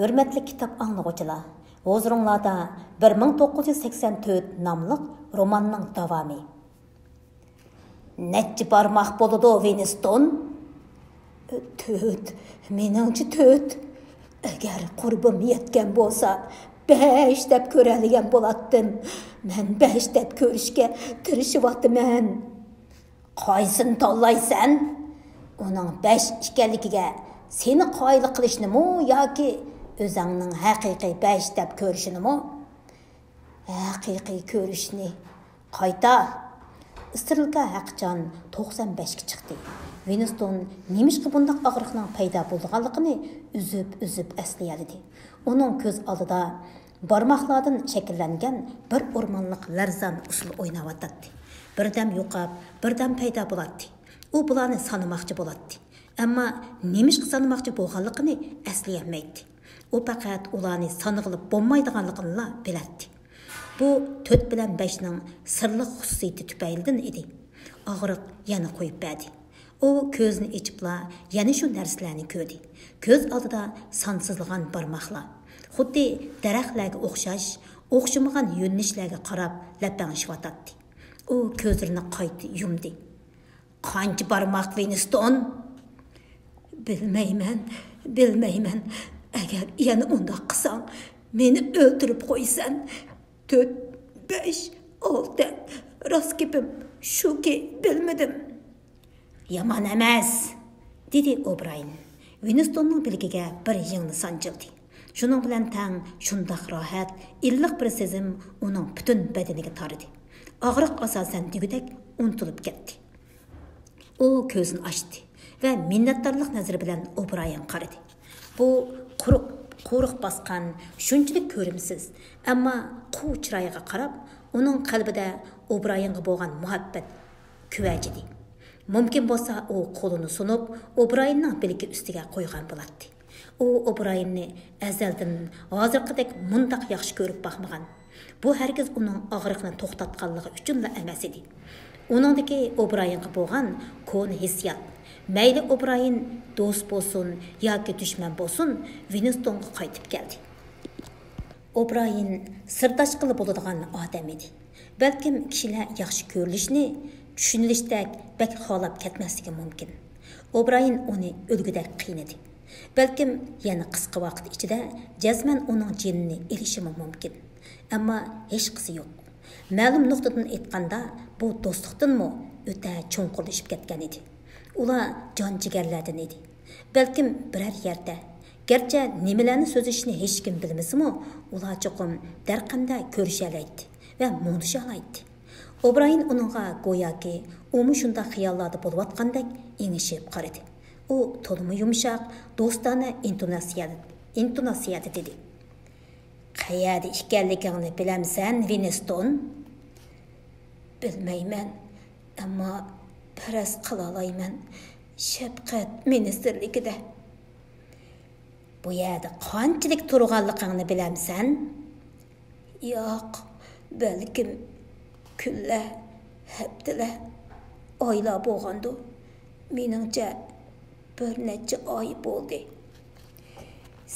Hürmetli kitap anlıqçılar, hozurunlarda 1984 namlıq romanның davamı. Netçi barmaq boludu Winston? Töt, meningçi töt. Eğer qurbum yetken bolsa, 5 dep köreligen bolatdım. Men 5 dep körüşke tirişivatımın. Qayсын tanlaysan? Onun 5 ekanligiga seni qoyil qilishni yoki o'zingning haqiqiy 5 deb ko'rishinimi? Haqiqiy ko'rishni qayta Istirilka Haqjon 95 ga chiqdi. Winston nemishqa bundaq og'riqning paydo bo'lganligini üzüp eslayadi. Uning ko'z oldida barmoqlardan shakllangan bir o'rmonliq larzan usul o'ynayotdi. Birdam yo'qab, birdam paydo bo'ladi. U bularni sanamoqchi bo'ladi. Ammo nemishqa sanamoqchi bo'lganligini eslayolmaydi. U faqat ularni sanig'ilib bo'lmaydiganligini biladi. Bu 4 bilan 5 ning sirli xususiyati tufaylidan edi. Og'riq yana qo'yib berdi. U ko'zini ichibla yana shu narsalarni ko'rdi. Ko'z oldida sansizlagan barmoqlar. Xuddi daraxtlarga o'xshamagan yo'nalishlarga qarab lapangishayotdi. U ko'zlarini qayta yumdi. Qancha barmoq Winston? Bilmayman. Agar yana undaq qilsang, meni o'ldirib qo'ysan. 4, 5, 6. Rost gapim shuki bilmadim. Yaman emas, dedi O'Brien. Winstonning bilgiga bir yengni sanchildi. Shuning bilan tang shundaq rohat, illiq bir sezim uning butun badaniga tardi. Og'riq asosan degudek unutilib ketdi. U ko'zini ochdi va minnatdorlik nazari bilan O'Brien qaradi. Bu quruq bosgan, shunchalik ko'rimsiz, ammo quv chiroyiga qarab, uning qalbida O'Brienga bo'lgan muhabbat kuvajidi. Mumkin bo'lsa, u qo'lini sunib, O'Brienning bilgi ustiga qo'ygan bo'ladi. U O'Brienni azaldan hozirgidek mundaq yaxshi ko'rib baxmagan. Bu hargiz uning og'riqni to'xtatganligi uchunla emas edi. Uningdagi O'Brienga bo'lgan ko'ni hissiyat, mayli O'Brien do'st bo'lsin yoki dushman bo'lsin, Winstonga qaytib keldi. O'Brien sirdosh qilib bo'ladigan odam edi. Balkim kishilar yaxshi ko'rilishni tushunilishdek bak xohlab ketmasligi mumkin. O'Brien uni o'lgudek qiynadi. Balkim yana qisqa vaqt ichida jazman uning jinini elishi mumkin. Ammo hech qisi yo'q. Ma'lum nuqtadan aytganda, bu do'stlikdanmi o'ta cho'nqurlashib ketgan edi. Ular jon jigarlardan edi. Balkim biror yerda, garchi nimalarni so'zishni hech kim bilmasa-mu, ular cho'qim darqanda ko'rishalaydi va munishalaydi. O'Brien uningga go'yoki umi shunda xiyollarda bo'layotgandek engishib qaradi. U to'limi yumshoq, do'stona intonatsiyada dedi. Qayerda ekanligingni bilamsan, Winston? Bilmayman, ammo paras qila olmayman. Shafqat ministerligida. Bu yerda qanchalik turganligingni bilamsan? Yo'q, balkim kunlar, haftalar, oylar bo'lgandi. Meningcha bir necha oy bo'ldi.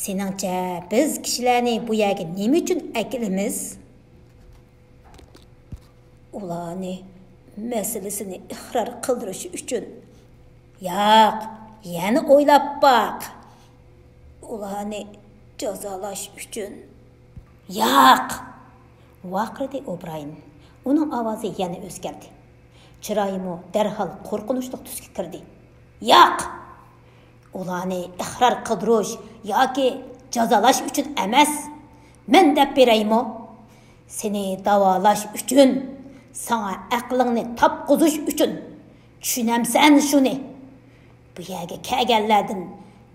Seningcha biz kishilarni bu yerga nima uchun akilimiz? Ularni masalasini iqror qildirish uchun. Yo'q, yana o'ylab baq. Ularni jazolash uchun. Yo'q, vaqirdi O'Brien. Uning ovozi yana o'zgardi. Chiroyimi darhol qo'rqinchli tusga kirdi. Yo'q. Ularni iqror qildirish yoki jazolash uchun emas. Men deb beraymi? Seni davolash uchun, sana aqlingni topqizish uchun. Tushunamsan shuni? Bu yerga kelganlardan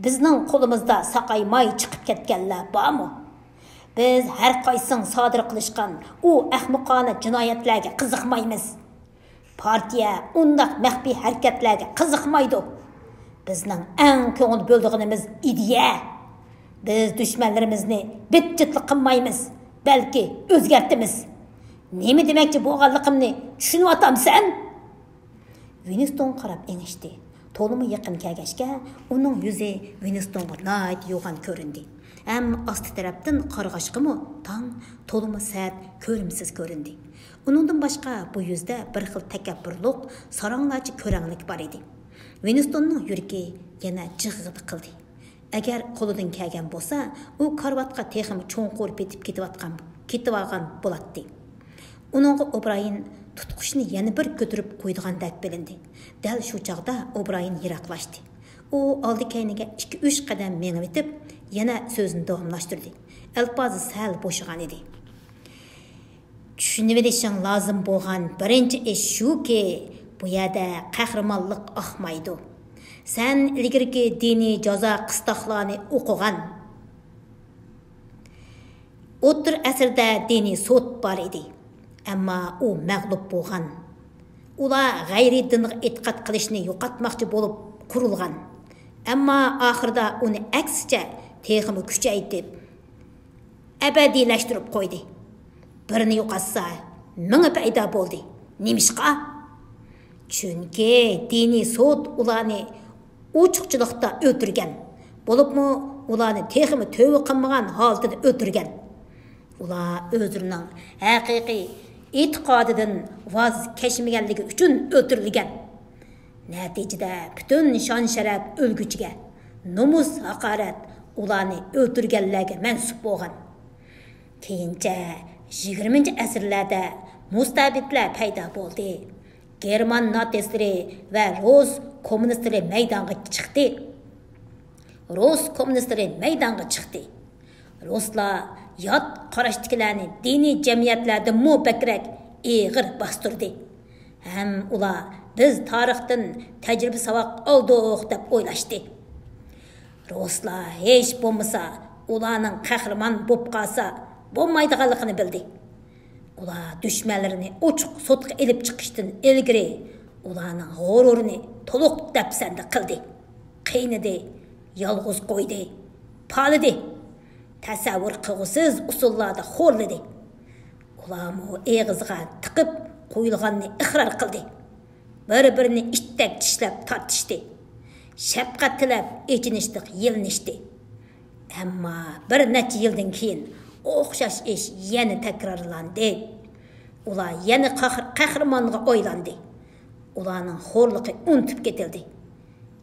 bizning qo'limizda saqaymay chiqib ketganlar bormi? Biz har qaysing sodir qilishgan u ahmoqona jinoyatlarga qiziqmaymiz. Partiya undaq maxfiy harakatlarga qiziqmaydi. Bizning eng ko'ngil bo'ldig'imiz ideya. Biz dushmanlarimizni bitchitlik qilmaymiz, balki o'zgartimiz. Nima demakchi bo'lganligimni tushunyapsan? Winston qarab engishdi. To'limi yaqin kelgachga uning yuzi Winstonga nihoyat yo'g'on ko'rindi. Hem astı taraftan qarğaşqımı taң tolımı sət körümsüz göründü. Onundan başqa bu yüzdə bir xil təkəbbürlük, saranglaçı körənglik бар idi. Winstonның yürəki yana jığıdı qıldı. Əgər qoludan kəlgən bolsa, o karvatqa teximi çoңqur betib ketib alğan bolatdı. Onunğa O'Brien tutquşni yana bir көтөрүп qo'ydigandek bilindi. Dal shu chaqda O'Brien yiroqlashdi. O aldı kayniga 2-3 qadam mengib etib, yana so'zini davomlashtirdi. Alpozi sal bo'shagan edi. Tushunib edishing lozim bo'lgan birinchi ish shuki, bu yerda qahramonlik oqmaydi. Sen ilgirki diniy jazo qistoqlarni o'qigan. O'tir asrda diniy sud bor edi. Ammo u mag'lub bo'lgan. Ular g'ayri dinga e'tiqod qilishni yo'qotmoqchi bo'lib qurilgan. Ammo oxirida uni aksicha texmi kuchaytirib, abadiylashtirib qo'ydi. Birini yo'qotsa, mingi paydo bo'ldi. Nimishqa? Chunki diniy sud ularni ochiqchilikda o'tirgan. Bo'libmi, ularni texmi tövbe qilmagan holda o'tirgan. Ular o'zlarining haqiqiy e'tiqodidan voz kechmaganligi uchun o'tirilgan. Natijada butun shon sharaf o'lguchiga, nomus haqorat ularni o'tirganlarga mansub bo'lgan. Keyincha 20-asrlarda mustabidlar paydo bo'ldi. German natsistlari va Rus kommunistlari maydonga chiqdi. Ruslar yot qarashdikilarni diniy jamiyatlarda bakrak eg'ir bostirdi. Ham ular biz tarixdan tajriba savoq oldik deb o'ylashdi. Ruslar hech bo'lmasa ularning qahramon bo'lib qolsa bo'lmaydiganligini bildi. Ular dushmanlarini ochiq sotqa elib chiqishdan ilgari ularning g'ururini to'liq dafsanda qildi. Qiynidi, yolg'iz qo'ydi, palidi. Tasavvur qilg'usiz usullarda xo'rladi. Ularni eg'izga tiqib qo'yilganini iqror qildi. Bir-birini ittak tishlab tortishdi. Shafqat tilab echinishdiq yilnishdi. Ammo bir necha yildan keyin o'xshash ish yana takrorlandi. Ular yana qahramonga o'ylandi. Ularning xo'rligi unutib ketildi.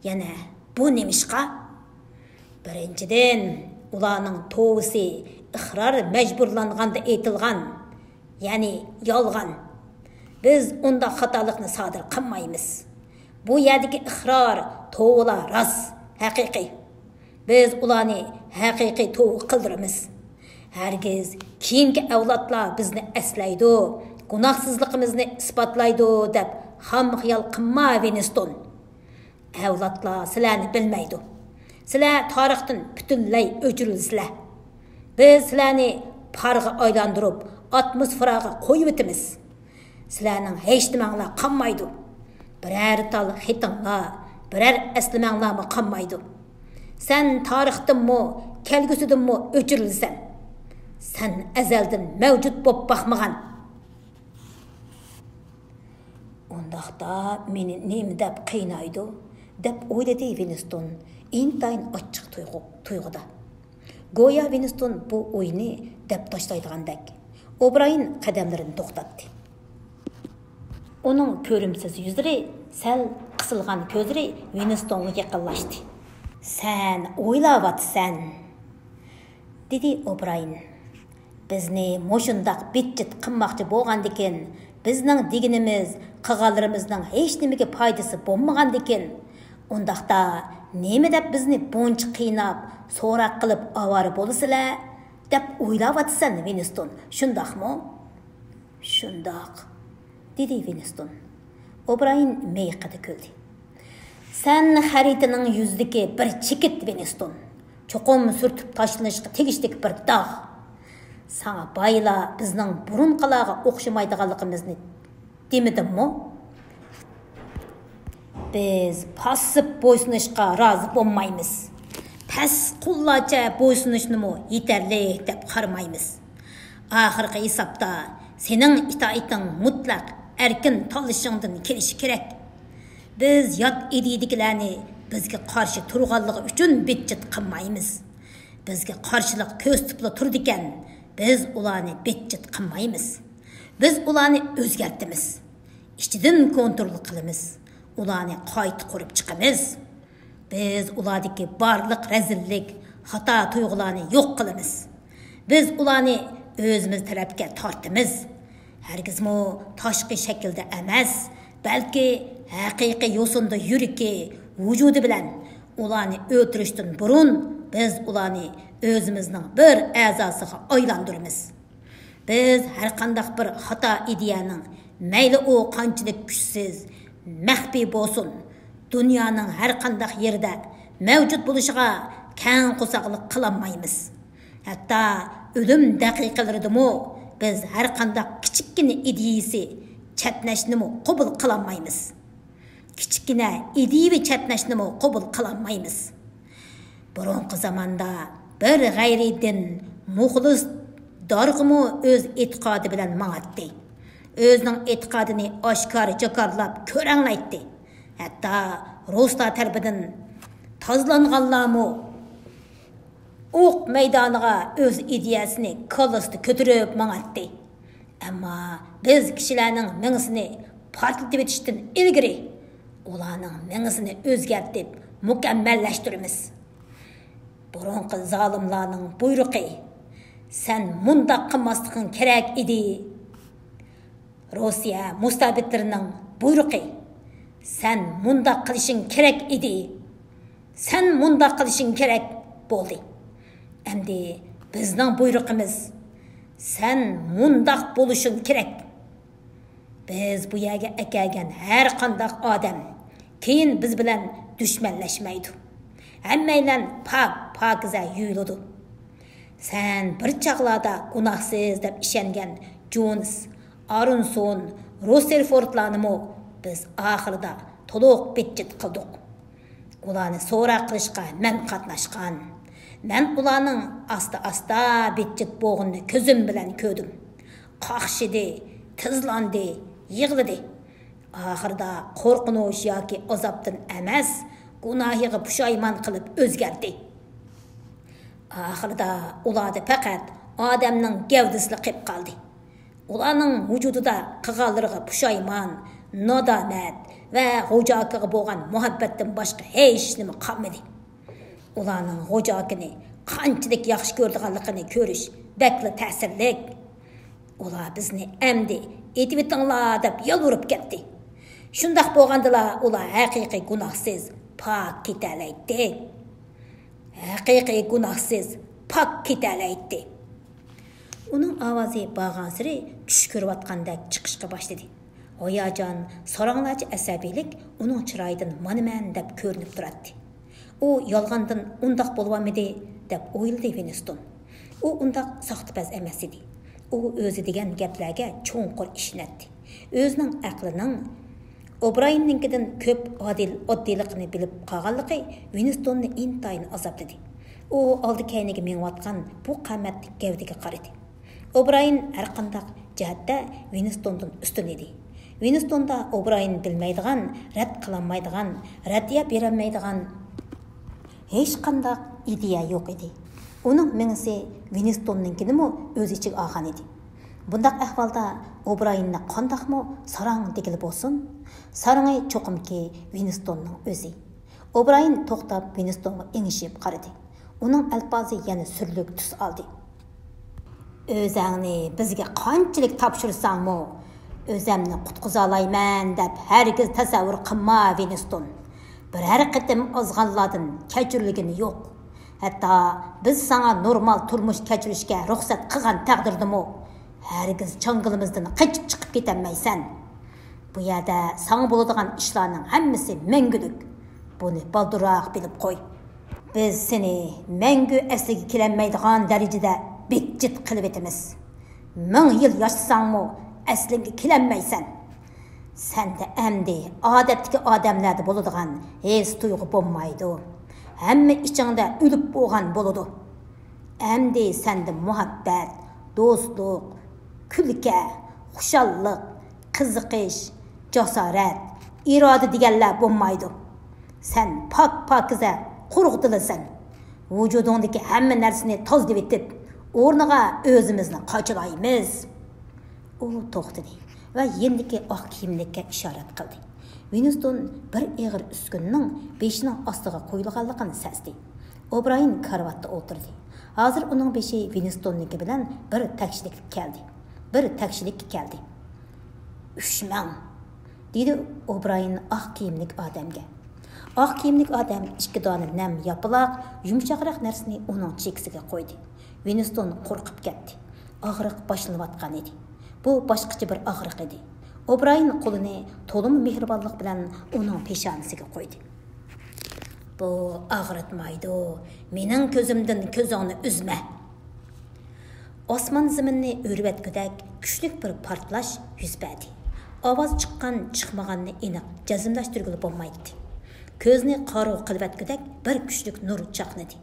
Yana bu nimishqa? Birinchidan ularning to'visi iqror majburlanganda aytilgan, ya'ni yolg'on. Biz unda xatolikni sodir qilmaymiz. Bu yerdagi iqror to'vlar rost, haqiqiy. Biz ularni haqiqiy to'v qildiramiz. Hergiz keyingi avlodlar bizni aslaydi, gunohsizligimizni isbotlaydi deb ham xiyol qilma Winston. Avlodlar sizlarni bilmaydi. Sizlar tarixdan butunlay o'chirilsizlar. Biz sizlarni parga aylantirib, atmosferaga qo'yib etamiz. Sizlarning hech nimanglar qolmaydi. Biror tal xitinglar, biror aslimanglarmi qolmaydi. Sen tarixdanmi, kelgusidanmi o'chirilsan. Sen azaldan mavjud bo'lib baxmagan. Undaqda meni nima deb qiynaydi deb o'yladi Winston. Intayin ochiq tuyg'uda. Go'yo Winston bu o'yini deb tashlaydigandek. O'Brien qadamlarini to'xtatdi. Uning ko'rimsiz yuzlari, sal qisilgan ko'zlari Winstonga yaqinlashdi. Sen o'ylayapsan, dedi O'Brien. Bizni mo'shundaq bitjit qilmoqchi bo'lgandikin, bizning deginimiz, qilganlarimizning hech nimaga foydasi bo'lmagandikin, undaqda nima deb bizni buncha qiynab, so'roq qilib avora bo'lasizlar deb o'ylayapsan Winston. Shundaqmi? Shundaq, dedi Winston. O'Brien meyqida kuldi. Sen xaritaning yuzidagi bir chekit Winston. Cho'qim surtib tashlanishga tegishlik bir dog'. Sana bayla bizning burunqalarga o'xshamaydiganligimizni demidimmi? Biz passiv bo'ysunishga rozi bo'lmaymiz. Pas qullacha bo'ysunishnimi yetarli deb qaramaymiz. Oxirgi hisobda sening itoating mutlaq erkin tanlashingdan kelishi kerak. Biz yot edidikilarni bizga qarshi turganligi uchun bitjit qilmaymiz. bizga qarshilik ko'z tutib turdi ekan, biz ularni betjit qilmaymiz. Biz ularni o'zgartimiz. İçidan kontrol qilamiz. Ularni qayta qurib chiqamiz. Biz ulardagi barliq razillik, xato tuyg'ularni yo'q qilamiz. Biz ularni o'zimiz tarafga tortamiz. Hargizmo tashqi shaklda emas, balki haqiqiy yo'sinda yuriki, vujudi bilan ularni o'tirishdan burun biz ularni o'zimizning bir a'zosiga aylantiramiz. Biz har qanday bir xato ideyaning mayli u qanchalik kuchsiz, maxfiy bo'lsin, dunyoning har qanday yerida mavjud bo'lishiga kang qo'saqlik qilolmaymiz. Hatto o'lim daqiqalaridami biz har qanday kichikgina ideyasi chatnashnimi qabul qilolmaymiz. Kichikgina ideyaviy chatnashnimi qabul qilolmaymiz. Burunqi zamonda bir g'ayriy din muxlis dorg'imi o'z e'tiqodi bilan ma'atdi. O'zining e'tiqodini oshkor jakorlab ko'ranglaydi. Hatto ruslar tarafidan tozlanganlarmi o'q maydoniga o'z ideyasini kolosda ko'tarib ma'atdi. Ammo biz kishilarning mingisini portlatib etishdan ilgari ularning mingisini o'zgartib mukammallashtiramiz. Burunqi zolimlarning buyrug'i sen mundaq qilmasliging kerak edi. Rossiya mustabidlarining buyrug'i sen mundaq qilishing kerak edi. Sen mundaq qilishing kerak bo'ldi. Endi bizning buyrug'imiz sen mundaq bo'lishing kerak. Biz bu yerga akagan har qanday odam keyin biz bilan dushmanlashmaydi. Hammaylar pokiza yuyiladi. Sen bir chaqlarda gunohsiz deb ishongan Jones, Aronson, Rutherfordlarni biz oxirida to'liq betjit qildik. Ularni so'roq qilishga men qatnashgan. Men ularning asta betjit bo'g'inni ko'zim bilan ko'rdim. Qaqshidi, tizlandi, yig'ladi. Oxirida qo'rqinish yoki azobdan emas, gunohiga pushaymon qilib o'zgardi. Oxirida ularda faqat odamning gavdasida qolib qoldi. Ularning vujudida qilganlariga pushaymon, nadomat va xo'jakiga bo'lgan muhabbatdan boshqa hech nima qolmadi. Ularning xo'jakini qanchalik yaxshi ko'rganligini ko'rish bakli ta'sirlik. Ular bizni endi etivitanglar deb yolvorib ketdi. Shundoq bo'lgandilar ular haqiqiy gunohsiz pak ketalaydi. Haqiqiy gunohsiz pak ketalaydi. Uning ovozi borgan sari tush ko'rayotgandek chiqishga boshladi. Hayajon, so'rang'larcha asabiylik uning chiroyidan "Manaman" deb ko'rinib turadi. U yolg'ondan undaq bo'lmadi deb o'yladi Winston. U undaq soxtapaz emas edi. U o'zi degan gaplarga cho'nqur ishonadi. O'zining aqlining O'Brienninkidan ko'p oddiylikni bilib qolganligi Winstonni intayin azobladi. U oldi kayniga menayotgan bu qamatli gavdaga qaradi. O'Brien har qanday jihatda Winstondan ustun edi. Winstonda O'Brien bilmaydigan, rad qilolmaydigan, radiya berolmaydigan hech qanday ideya yo'q edi. Uning mingisi Winstonninkinimi o'z ichiga olgan edi. Bundaq ahvolda O'Brienni qandaqmi sarang degili bo'lsin, sarangi cho'qimki Winstonning o'zi. O'Brien to'xtab Winstonga engishib qaradi. Uning alpozi yana surlik tus oldi. O'zingni bizga qanchalik topshirsangmi, o'zimni qutqiza olayman deb hargiz tasavvur qilma Winston. Biror qitim ozg'anlardan kechirilgani yo'q. Hatto biz sana normal turmush kechirishga ruxsat qilgan taqdirdami, hargiz changilimizdan qochib chiqib ketanmaysan. Bu yerda sana bo'ladigan ishlarning hammasi mangulik. Buni balduroq bilib qo'y. Biz seni mangu asliga kelanmaydigan darajada betjit qilib etamiz. 1000 yil yashasangmi asliga kelanmaysan. Sende endi odatdagi odamlarda bo'ladigan his tuyg'u bo'lmaydi. Hamma ichingda o'lib bo'lgan bo'ladi. Endi sende muhabbat, do'stlik, kulka, xushallik, qiziqish, jasorat, iroda deganlar bo'lmaydi. Sen pokiza quruq dilasan. vücudundaki hamma narsani tozalab etib, o'rniga o'zimizni qochilaymiz. U to'xtadi va yendiki oq kiyimlikka ishorat qildi. Winston bir ig'ir uskunning beshining ostiga qo'yilganligini sezdi. O'Brien karvatda o'tirdi. Hozir uning beshi Winstonniki bilan bir takshilik keldi. Ushmang, dedi O'Brien oq kiyimlik odamga. Oq kiyimlik odam ikki dona nam yapaloq, yumshoqroq narsani uning cheksiga qo'ydi. Winston qo'rqib ketdi. Og'riq boshlanayotgan edi. Bu boshqacha bir og'riq edi. O'Brien qo'lini to'lim mehribonlik bilan uning peshonasiga qo'ydi. Bu og'ritmaydi. Mening ko'zimdan ko'zingni uzma. Osmon zaminni o'rvatgudak kuchli bir portlash yuz berdi. Ovoz chiqmaganni aniq jazmlashtirgili bo'lmaydi. Ko'zni qorov qilvatgudak bir kuchli nur chaqnadi.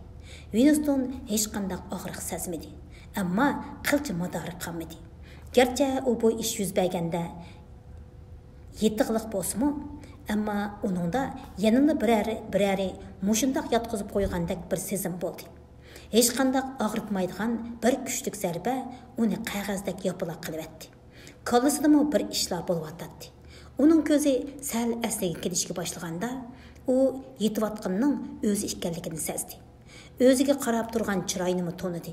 Winston hech qanday og'riq sezmadi, ammo qilcha madori qolmadi. Gerçi u bu ish yuz berganda yetiqliq bo'lsa-mu, ammo uningda yanada birari mushundoq yotqizib qo'ygandek bir sezim bo'ldi. Hech qanday og'ritmaydigan bir kuchli zarba uni qog'ozdek yopiloq qilibdi. Kollisidami bir ishlar bo'layotdi. Uning ko'zi sal asliga kelishga boshlaganda u yetayotganning o'zi ekanligini sezdi. O'ziga qarab turgan chiroyini tonidi.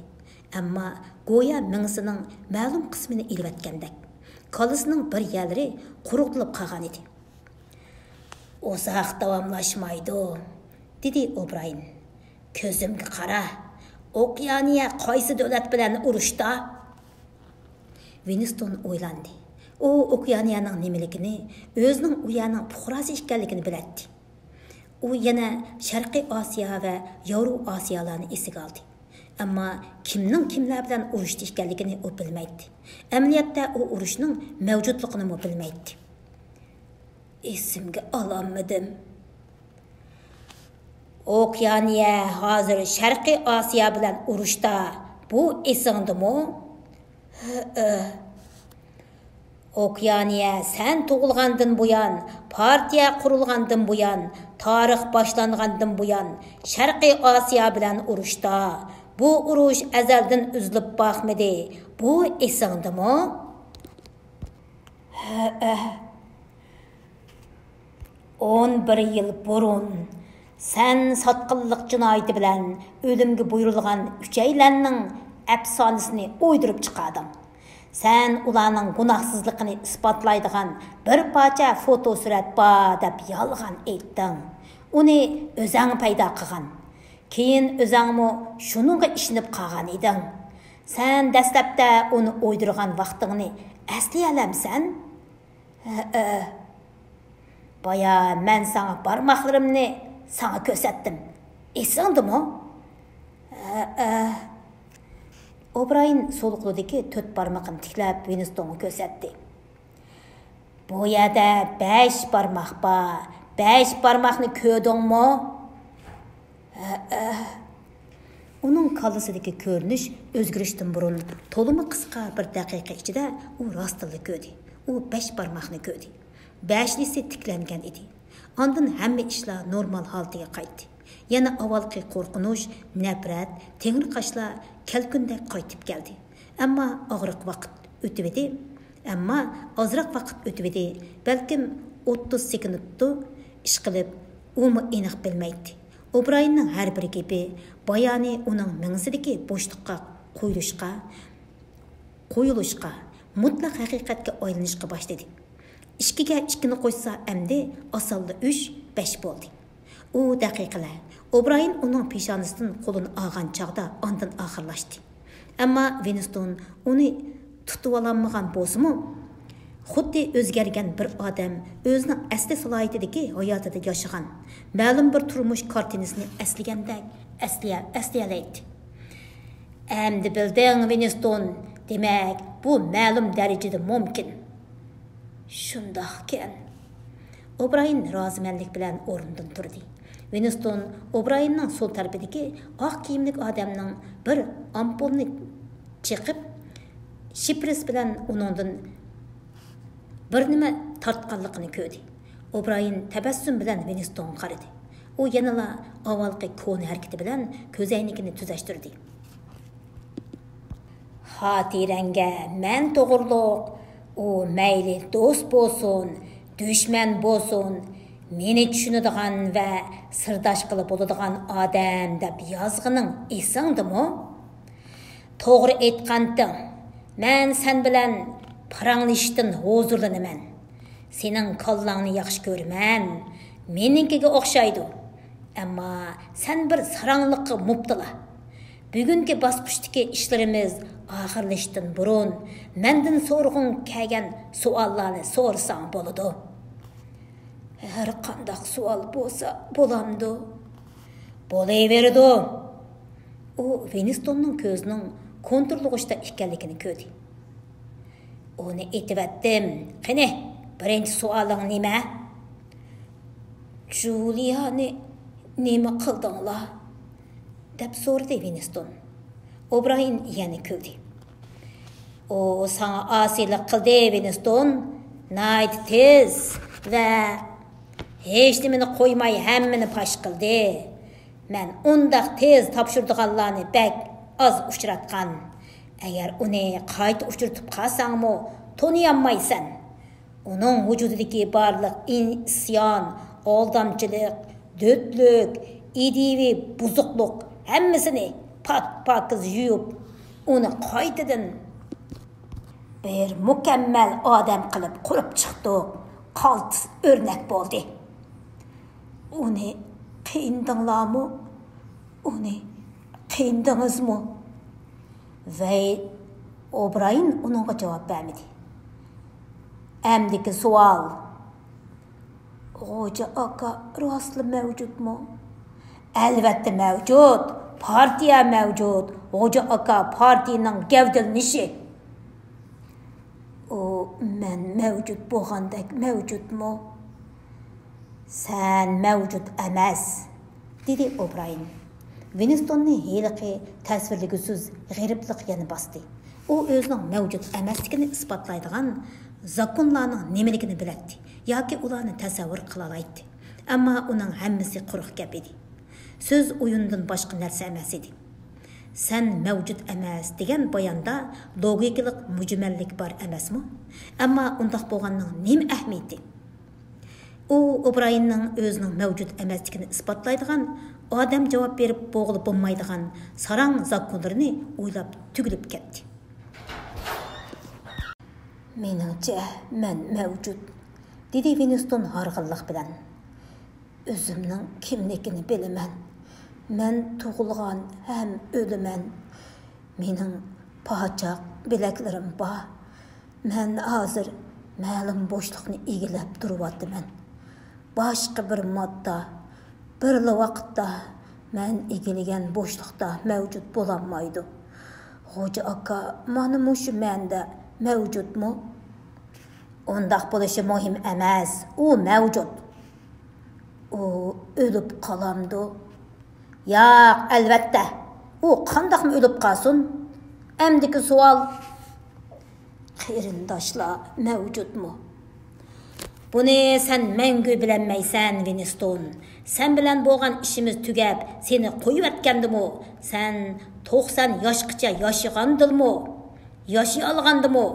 Ammo go'yo mingsining ma'lum qismini ilvatgandek. Kolisining bir yerlari quruqlab qolgan edi. Uzoq davomlashmaydi, dedi O'Brien. Ko'zimga qara. Okeaniya qaysi davlat bilan urushda? Winston o'ylandi. U Okeaniyaning nimaligini, o'zining u yerning fuqarosi ekanligini biladi. U yana Sharqiy Osiyo va Yevropa Osiyolarni esiga oldi. Ammo kimlar bilan urushda ekanligini u bilmaydi. Amaliyotda u urushning mavjudligini bilmaydi. Esimga ololmadim. Okeaniya hozir Sharqiy Osiyo bilan urushda. Bu esingdimi? Okeaniya sen tug'ilgandan buyon, partiya qurilgandan buyon, tarix boshlangandan buyon Sharqiy Osiyo bilan urushda. Bu urush azaldan uzilib boqmadi. Bu esingdimi? 11 yil burun sen sotqinlik jinoyati bilan o'limga buyurilgan uchaylarning afsonasini o'ydirib chiqarding. Sen ularning gunohsizligini isbotlaydigan bir parcha fotosurat bor deb yolg'on aytding. Uni o'zing paydo qilgan. Keyin o'zingmi shuningga ishinib qolgan eding. Sen dastlabda uni o'ydirgan vaqtingni eslay olamsan? Baya men sana barmoqlarimni sana ko'rsatdim. Esingdimi? O'Brien so'lqudagi 4 barmoqni tiklab Winstonga ko'rsatdi. Bu yerda 5 barmoq bor. 5 barmoqni ko'rdingmi? Uning qallisidagi ko'rinish o'zgarishdan burun to'limi qisqa bir daqiqa ichida u rostini ko'rdi. U 5 barmoqni ko'rdi. 5lisi tiklangan edi. Ondan hamma ishlar normal holatiga qaytdi. Yana avvalgi qo'rqinish, nafrat, tengri qashlar kelkundek qaytib keldi. Ammo og'riq vaqt o'tibdi. Ozroq vaqt o'tibdi. Balkim 30 sekundda ish qilib, u aniq bilmaydi. O'Brienning har bir gapi bayoni uning mingsidagi bo'shliqqa qo'yilishga, mutlaq haqiqatga aylanishga boshladi. 2ga 2ni qo'ysa, endi osonda 3, 5 bo'ldi. U daqiqalar O'Brien uning peshonasidan qo'lini olgan chog'da ondan oxirlashdi. Ammo Winston uni tutib ololmagan bo'lsa-mu, xuddi o'zgargan bir odam o'zining asli salohiyatidagi hayotida yashagan, ma'lum bir turmush kartinasini eslagandek eslayoladi. Endi bilding, Winston, demak, bu ma'lum darajada mumkin. Shundoqkan. O'Brien rozimanlik bilan o'rnidan turdi. Winston O'Brienning so'l tarafidagi oq kiyimli odamning bir ampulni chiqib, shipris bilan uningdan bir nima tortganligini ko'rdi. O'Brien tabassum bilan Winstonga qaradi. U u yanala avvalgi ko'ni harakati bilan ko'zoynagini tuzashtirdi. Xotirangga men to'g'riliq, u mayli do'st bo'lsin, dushman bo'lsin, meni tushunadigan va sirdosh qilib bo'ladigan odam deb yozg'ining esingdimi? To'g'ri aytqanding. Men sen bilan paranglashishdan huzurlanaman. Sening kollangni yaxshi ko'raman. Meninkiga o'xshaydi. Ammo sen bir sarangliqqa mubtala. Bugungi bosqichdagi ishlarimiz oxirlashishdan burun mendan so'rg'in kelgan savollarni so'rsang bo'ladi. Har qanday savol bo'lsa bo'lamdi. Bo'laveradi. U Winstonning ko'zining konturlug'ishda ekanligini ko'rdi. Uni aytibdim. Qani, birinchi savoling nima? Juliani nima qildinglar? deb so'radi Winston. O'Brien yana kuldi. O sana asiylik qildi, Winston. Night tez va hech nimani qo'ymay hammani pash qildi. Men undaq tez topshirdiganlarni bak az uchratgan. Agar uni qayta uchratib qolsangmi, taniyolmaysan. Uning vujudidagi barliq isyon, aldamchilik, dötlük, idivi, buzuqluq hammasini pak-pakiz yuyib, uni qaytadan bir mukammal odam qilib qurib chiqdik. Qalt o'rnak bo'ldi. Uni qiyindinglarmi? Uni qiyindingizmi? Va O'Brien uningga javob bermadi. Amdiki savol. Xo'ja aka rostli mavjudmi? Albatta mavjud. Partiya mavjud. Xo'ja aka partiyaning gavdalanishi. O men mavjud bo'lgandek mavjudmi? Sen mavjud emas, dedi O'Brien. Winstonning heliqi tasvirligisiz g'iriblik yana bosdi. U o'zining mavjud emasligini isbotlaydigan zakonlarning nimaligini biladi yoki ularni tasavvur qila oladi. Ammo uning hammasi quruq gap edi. So'z o'yindan boshqa narsa emas edi. Sen mavjud emas degan bayonda logikalik mujmallik bor emasmi? Ammo undaq bo'lganning nima ahamiyati? U O'Brienning o'zining mavjud emasligini isbotlaydigan, odam javob berib bo'g'ilib bo'lmaydigan sarang zakonlarini o'ylab tugilib ketdi. Meningcha men mavjud, dedi Winston harg'inlik bilan. O'zimning kimligini bilaman. Men tug'ilgan ham o'laman. Mening pochaq bilaklarim bor. Men hozir ma'lum bo'shliqni egallab turibman. Boshqa bir modda, bir vaqtda men egallagan bo'shliqda mavjud bo'lolmaydi. Xo'ja aka, mana mushu menda mavjudmi? Undaq bo'lishi muhim emas. U mavjud. U o'lib qolamdi. Yo'q, albatta. U qandoqmi o'lib qolsin? Amdiki savol. Qarindoshlar mavjudmi? Buni sen mangu bilanmaysan, Winston. Sen bilan bo'lgan ishimiz tugab, seni qo'yib atgandimi? Sen 90 yoshgacha yashagandilmi? Yaşay olgandimi?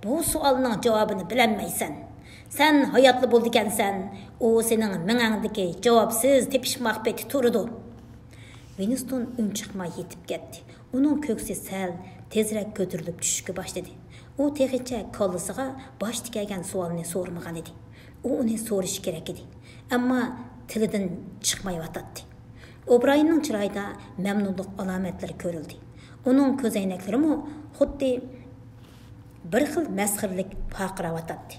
Bu savolning javobini bilanmaysan. Sen hayotli bo'ldikansan, u sening mingangdagi javobsiz tepish maqbeti turdi. Winston unchiqmay yetib ketdi. Uning ko'ksi sal tezroq ko'tarilib tushishga boshladi. U tegicha kollasiga bosh tikagan savolni so'rmagan edi. U uni so'rish kerak edi. Ammo tilidan chiqmayotdi. O'Brienning chiroyida mamnunlik alomatlari ko'rildi. Uning ko'zoynaklarimi xuddi bir xil masxirlik paqirayotdi.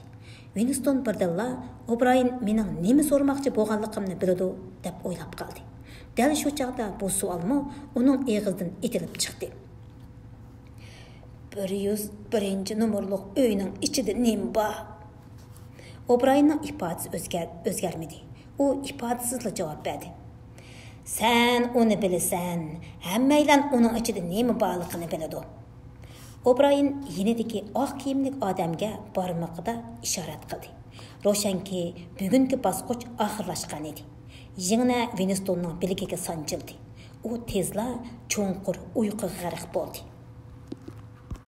Winston birdilla O'Brien mening nima so'rmoqchi bo'lganligimni biladi deb o'ylab qoldi. Dal shu chaqda bu savolmi uning og'zidan etilib chiqdi. 101-nomerlik uyning ichida nima bor? O'Brienning ifodasi o'zgarmadi. U ifodasizlik javob berdi. Sen uni bilasan, hammaylar uning ichida nima borligini biladi. O'Brien yenidagi oq kiyimli odamga barmoqida ishorat qildi. Ro'shanki, bugungi bosqich oxirlashgan edi. yig'na Winstonning bilgiga sanchildi. U tezla cho'nqur uyquga g'arq bo'ldi.